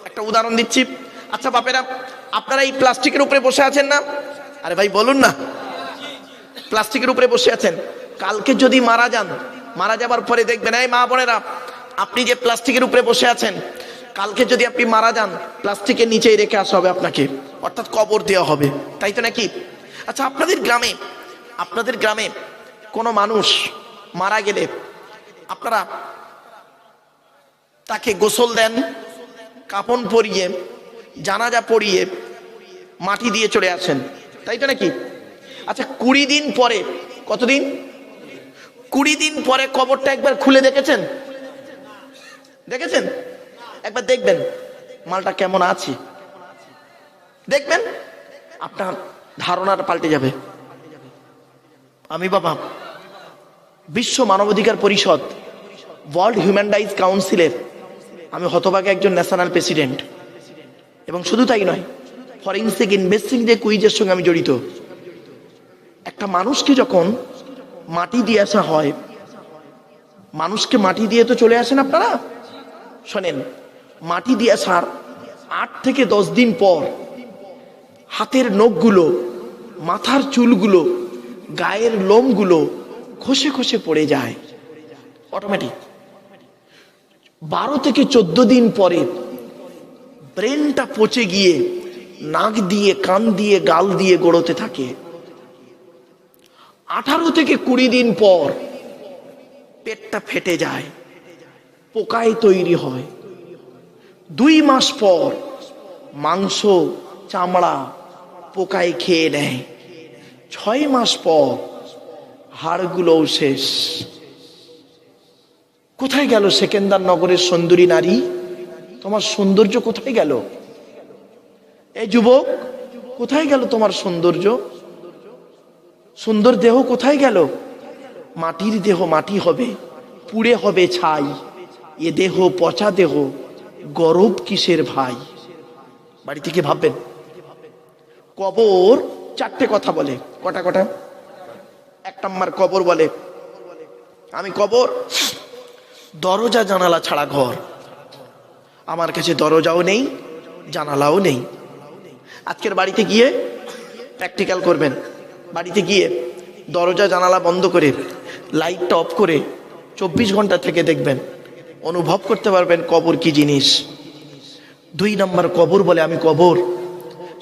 একটা উদাহরণ দিচ্ছি। আচ্ছা বাপেরা, আপনারা এই প্লাস্টিকের উপরে বসে আছেন না? আরে ভাই বলুন না, প্লাস্টিকের উপরে বসে আছেন। কালকে যদি মারা যান, মারা যাবার পরে দেখবেন, এই মা বোনেরা, আপনি যে প্লাস্টিকের উপরে বসে আছেন, কালকে যদি আপনি মারা যান, প্লাস্টিকের নিচেই রেখে আসা হবে আপনাকে, অর্থাৎ কবর দেওয়া হবে, তাই তো নাকি? আচ্ছা আপনাদের গ্রামে কোনো মানুষ মারা গেলে আপনারা তাকে গোসল দেন, কাফন পরিয়ে, জানাজা পড়িয়ে, মাটি দিয়ে চলে আসেন, তাই তো নাকি? আচ্ছা 20 দিন পরে, কতদিন, 20 দিন পরে কবরটা একবার খুলে দেখেছেন? একবার দেখবেন মালটা কেমন আছে, দেখবেন আপনার ধারণাটা পাল্টে যাবে। আমি বাবা বিশ্ব মানবাধিকার পরিষদ, ওয়ার্ল্ড হিউম্যান রাইটস কাউন্সিলের আমি হতভাগে একজন ন্যাশনাল প্রেসিডেন্ট, এবং শুধু তাই নয়, ফরেনসিক ইনভেস্টিগেশন যে কুইজের সঙ্গে আমি জড়িত। একটা মানুষকে যখন মাটি দিয়ে আসা হয়, মানুষকে মাটি দিয়ে তো চলে আসেন আপনারা, শোনেন, মাটি দিয়ে আসার 8 থেকে 10 দিন পর হাতের নখগুলো, মাথার চুলগুলো, গায়ের লোমগুলো খসে খসে পড়ে যায় অটোমেটিক। 12 থেকে 14 দিন পরে ব্রেনটা পচে গিয়ে নাক দিয়ে, কান দিয়ে, গাল দিয়ে গড়তে থাকে। 18 থেকে 20 দিন পর পেটটা ফেটে যায়, পোকায় তৈরি হয়। 2 মাস পর মাংস, চামড়া পোকায় খেয়ে নেয়। 6 মাস পর হাড়গুলোও শেষ। কোথায় গেল সেকেন্দার নগরের সুন্দরী নারী? তোমার সৌন্দর্য কোথায় গেল? এই যুবক, কোথায় গেল তোমার সৌন্দর্য? সুন্দর দেহ কোথায় গেল? মাটির দেহ মাটি হবে, পুড়ে হবে ছাই। এ দেহ পচা দেহ, গরব কিসের ভাই? বাড়ি থেকে ভাববেন। কবর 4টে কথা বলে। কটা? 1 নম্বর কবর বলে, আমি কবর দরজা জানালা ছাড়া ঘর, আমার কাছে দরজাও নেই, জানালাও নেই। আজকের বাড়িতে গিয়ে প্র্যাকটিক্যাল করবেন। বাড়িতে গিয়ে দরজা জানালা বন্ধ করে, লাইটটা অফ করে 24 ঘন্টা থেকে দেখবেন, অনুভব করতে পারবেন কবর কি জিনিস। 2 নম্বর কবর বলে, আমি কবর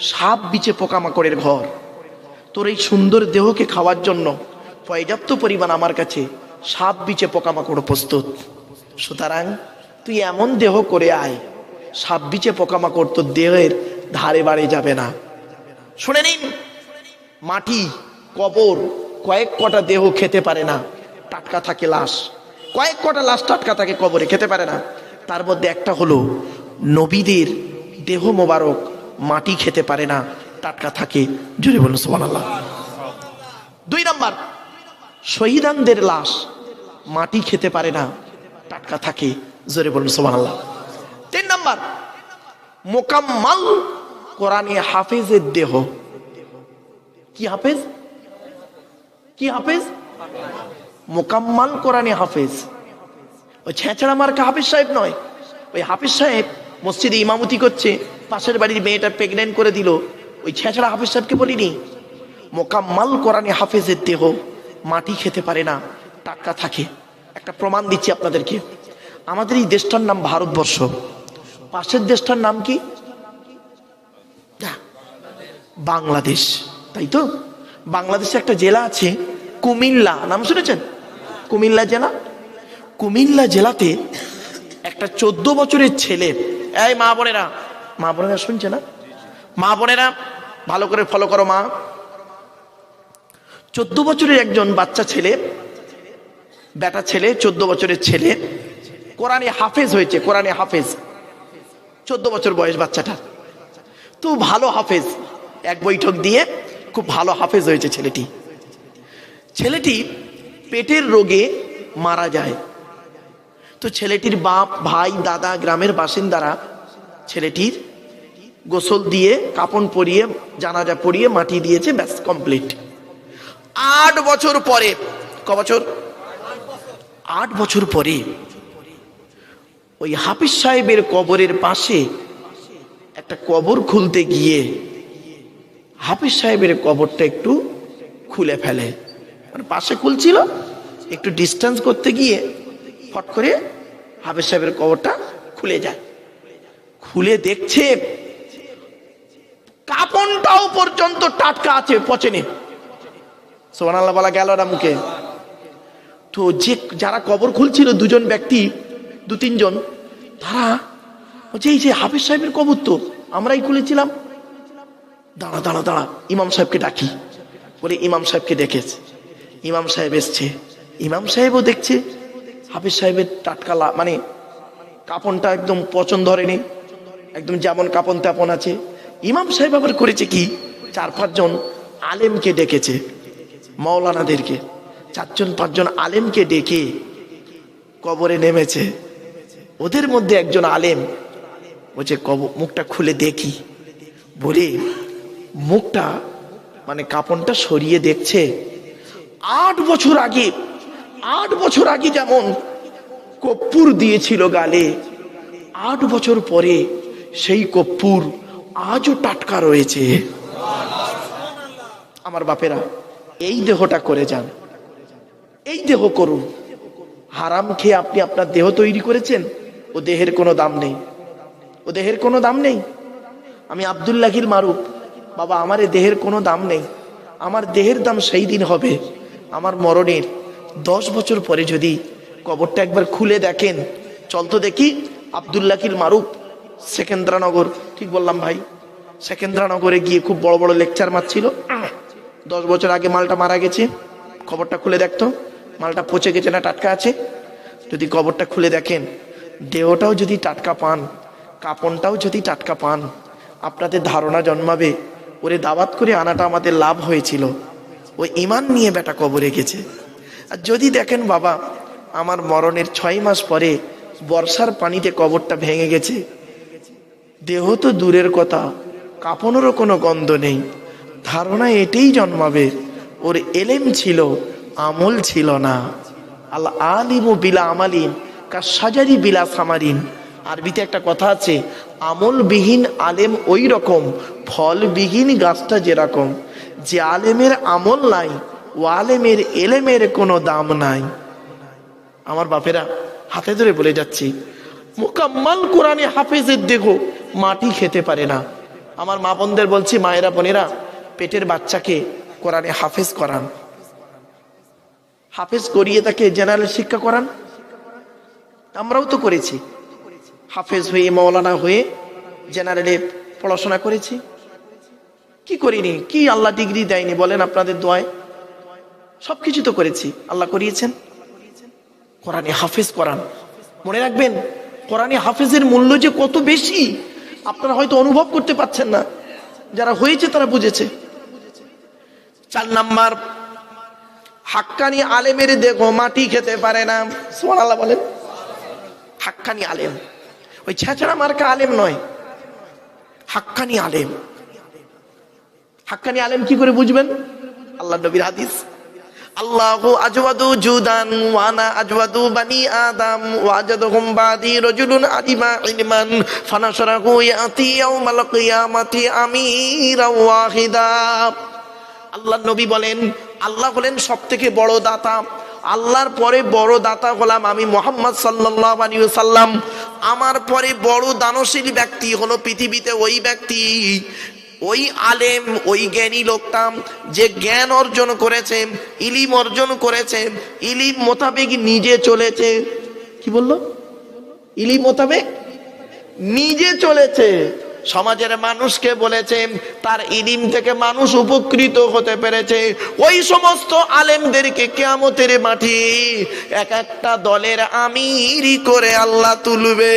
সাপ বিছে পোকামাকড়ের ঘর। তোর এই সুন্দর দেহকে খাওয়ার জন্য পর্যাপ্ত পরিমাণ আমার কাছে সাপ বিছে পোকামাকড় প্রস্তুত। সুতরাং তুই এমন দেহ করে আয়, সাপ বিছে পোকামাকড় তোর দেহের ধারে বাড়ে যাবে না। শুনে নিন, মাটি, কবর, কয়েক কটা দেহ খেতে পারে না, টাটকা থাকে লাশ। কয়েক কটা লাশ টাটকা থাকে কবরে, খেতে পারে না। তার মধ্যে একটা হলো নবীদের দেহ মোবারক, মাটি খেতে পারে না, টাটকা থাকে। জোরে বলুন সুবহানাল্লাহ। 2 নম্বর, শহীদানদের লাশ মাটি খেতে পারে না, টাটকা থাকে। জোরে বলুন সুবহানাল্লাহ। 3 নম্বর, মোকাম্মাল কোরআনে হাফেজের দেহ। কি হাফেজ? মোকাম্মাল কোরআনে হাফেজ। ওই ছেঁচড়া মার্কা হাফেজ সাহেব নয়। ওই হাফেজ সাহেব মসজিদে ইমামতি করছে, পাশের বাড়ির মেয়েটা প্রেগনেন্ট করে দিল, ওই ছেঁচড়া হাফেজ সাহেবকে বলিনি। মোকাম্মাল কোরআনে হাফেজের দেহ মাটি খেতে পারে না, টাটকা থাকে। একটা প্রমাণ দিচ্ছি আপনাদেরকে। আমাদের এই দেশটার নাম ভারতবর্ষ, পাশের দেশটার নাম কি? বাংলাদেশ, তাই তো? বাংলাদেশে একটা জেলা আছে কুমিল্লা, নাম শুনেছেন? কুমিল্লা জেলাতে একটা 14 বছরের ছেলে, এই মা বোনেরা শুনছে না? মা বোনেরা ভালো করে ফলো করো। মা, 14 বছরের একজন বাচ্চা ছেলে, বেটা ছেলে, 14 বছরের ছেলে, কোরআনে হাফেজ হয়েছে। কোরআনে হাফেজ, 14 বছর বয়স বাচ্চাটা, তো ভালো হাফেজ। এক বৈঠক দিয়ে খুব ভালো হাফেজ হয়েছে ছেলেটি পেটের রোগে মারা যায়। তো ছেলেটির বাপ, ভাই, দাদা, গ্রামের বাসিন্দারা ছেলেটির গোসল দিয়ে, কাফন পরিয়ে, জানাজা পড়িয়ে, মাটি দিয়েছে, ব্যাস কমপ্লিট। 8 বছর পরে, ক বছর? 8 বছর পরে ওই হাফিজ সাহেবের কবরের পাশে একটা কবর খুলতে গিয়ে হাফিজ সাহেবের কবরটা একটু খুলে ফেলে, মানে পাশে খুলছিল, একটু ডিস্টেন্স করতে গিয়ে ফট করে হাফিজ সাহেবের কবরটা খুলে যায়। খুলে দেখছে কাপড়টাও পর্যন্ত টাটকা আছে, পচেনি। সুবহানাল্লাহ বলা গেল না মুখে? তো যে যারা কবর খুলছিল, দুজন ব্যক্তি, দু তিনজন, তারা বলছে এই যে হাফিজ সাহেবের কবর তো আমরাই খুলেছিলাম। দাঁড়া দাঁড়া দাঁড়া, ইমাম সাহেবকে ডাকি বলে ইমাম সাহেবকে ডেকেছে। ইমাম সাহেব এসছে, ইমাম সাহেবও দেখছে হাফিজ সাহেবের টাটকা মানে কাপনটা একদম পচন ধরেনি, একদম যেমন কাপন তেমন আছে। ইমাম সাহেব আবার করেছে কি, 4-5 আলেমকে ডেকেছে, মাওলানাদেরকে 4-5 আলেমকে ডেকে কবরে নেমেছে। ওদের মধ্যে একজন আলেম বলছে মুখটা খুলে দেখি, বলে মুখটা মানে কাপনটা সরিয়ে দেখছে 8 বছর আগে যেমন কর্পূর দিয়েছিল গালে, 8 বছর পরে সেই কর্পূর আজও টাটকা রয়েছে। আমার বাপেরা, এই দেহটা করে যান, এই দেহ করুন। হারাম খেয়ে আপনি আপনার দেহ তৈরি করেছেন, ও দেহের কোনো দাম নেই, ও দেহের কোনো দাম নেই। আমি আব্দুল্লাহিল মারুফ বাবা, আমার এই দেহের কোনো দাম নেই। আমার দেহের দাম সেই দিন হবে আমার মরণের 10 বছর পরে যদি কবরটা একবার খুলে দেখেন। চলতো দেখি আব্দুল্লাহিল মারুফ সেকেন্দ্রানগর, ঠিক বললাম ভাই? সেকেন্দ্রানগরে গিয়ে খুব বড় বড় লেকচার মারছিল। 10 বছর আগে মালটা মারা গেছে, খবরটা খুলে দেখতো মালটা পচে গেছে না টাটকা আছে। যদি কবরটা খুলে দেখেন, দেহটাও যদি টাটকা পান, কাপনটাও যদি টাটকা পান, আপনাদের ধারণা জন্মাবে ওরে দাওয়াত করে আনাটা আমাদের লাভ হয়েছিল, ও ঈমান নিয়ে বেটা কবরে গেছে। আর যদি দেখেন বাবা আমার মরণের 6 মাস পরে বর্ষার পানিতে কবরটা ভেঙে গেছে, দেহ তো দূরের কথা, কাপনেরও কোনো গন্ধ নেই, ধারণা এটাই জন্মাবে ওর এলেম ছিল, আমল ছিল না। আল আলিমু বিলা আমালিন কা সাজারি বিলা সামারিন। আরবিতে একটা কথা আছে, আমলবিহীন আলেম ওই রকম, ফলবিহীন গাছটা যেরকম। যে আলেমের আমল নাই, ও আলেমের এলেমের কোনো দাম নাই। আমার বাপেরা, হাতে ধরে বলে যাচ্ছি, মুকাম্মাল কোরআনে হাফেজের দেহ মাটি খেতে পারে না। আমার মা বোনদের বলছি, মায়েরা বোনেরা, পেটের বাচ্চাকে কোরআনে হাফেজ করান, হাফেজ করিয়ে তাকে জেনারেল শিক্ষা করান। আমরাও তো করেছি, হাফেজ হয়ে মাওলানা হয়ে জেনারেলে পড়াশোনা করেছি। কি করিনি? কি আল্লাহ ডিগ্রি দেয়নি বলেন? আপনাদের দোয়ায় সবকিছু তো করেছি, আল্লাহ করিয়েছেন। কোরআনে হাফেজ করান। মনে রাখবেন, কোরআনে হাফেজের মূল্য যে কত বেশি আপনারা হয়তো অনুভব করতে পারছেন না, যারা হয়েছে তারা বুঝেছে। 4 নাম্বার, হাক্কানি আলেমের দেহ মাটি খেতে পারে না। সুবহানাল্লাহ বলেন। হাক্কানি আলেম ওই ছেঁচড়া মার্কা আলেম নয়, হাক্কানি আলেম। হাক্কানি আলেম কি করে বুঝবেন? আল্লাহ নবীর হাদিস, আল্লাহু আজওয়াদু জুদান ওয়া আনা আজওয়াদু বানি আদম ওয়া আজাদুহুম বাদি রাজুলুন আলিমা ইলমান ফানাশরাহু ইয়াতি ইয়াউমাল কিয়ামাতি আমিরা ওয়াহিদা। আল্লাহ নবী বলেন, আল্লাহ হলেন সবথেকে বড় দাতা, আল্লাহর পরে বড় দাতা হলাম আমি মুহাম্মদ সাল্লাল্লাহু আলাইহি ওয়াসাল্লাম। আমার পরে বড় দানশীল ব্যক্তি হলো পৃথিবীতে ওই ব্যক্তি, ওই আলেম, ওই জ্ঞানী লোকটা যে জ্ঞান অর্জন করেছে, ইলিম অর্জন করেছে, ইলিম মোতাবেক নিজে চলেছে। কি বললো? ইলিম মোতাবেক নিজে চলেছে, সমাজের মানুষকে বলেছে, তার ইলিম থেকে মানুষ উপকৃত হতে পেরেছে। ওই সমস্ত আলেমদেরকে কিয়ামতের মাঠে এক একটা দলের আমির করে আল্লাহ তুলবে।